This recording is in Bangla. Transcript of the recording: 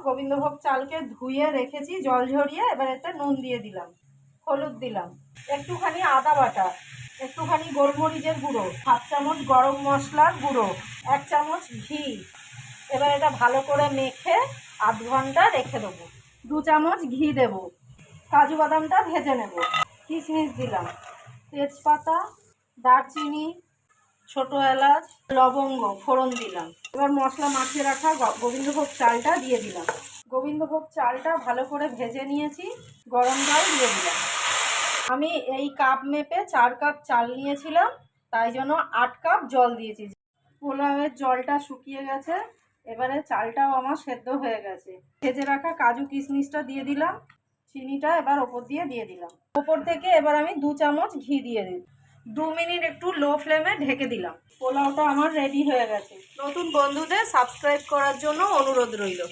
গোবিন্দভোগ চালকে ধুয়ে রেখেছি জল ঝরিয়ে, এবার এতে নুন দিয়ে দিলাম, হলুদ দিলাম, একটুখানি আদা বাটা, একটুখানি গোলমরিচের গুঁড়ো, 7 চামচ গরম মশলার গুঁড়ো, 1 চামচ ঘি। এবার এটা ভালো করে মেখে আধ ঘন্টা রেখে দেবো। 2 চামচ ঘি দেব, কাজু বাদামটা ভেজে নেব, কিশমিশ দিলাম, তেজপাতা, দারচিনি, ছোট এলাচ, লবঙ্গ ফোড়ন দিলাম। এবার মশলা মাখিয়ে রাখা গোবিন্দভোগ চালটা দিয়ে দিলাম। গোবিন্দভোগ চালটা ভালো করে ভেজে নিয়েছি, গরম জল দিয়ে দিলাম। আমি এই কাপ মেপে 4 কাপ চাল নিয়েছিলাম, তাই জন্য 8 কাপ জল দিয়েছি। পোলাওয়ের জলটা শুকিয়ে গেছে, এবারে চালটাও আমার সেদ্ধ হয়ে গেছে। ভেজে রাখা কাজু কিশমিশটা দিয়ে দিলাম, চিনিটা এবার ওপর দিয়ে দিলাম। ওপর থেকে এবার আমি 2 চামচ ঘি দিয়ে দিই। 2 মিনিট একটু লো ফ্লেমে ঢেকে দিলাম। পোলাওটা আমার রেডি হয়ে গেছে। নতুন বন্ধুদের সাবস্ক্রাইব করার জন্য অনুরোধ রইল।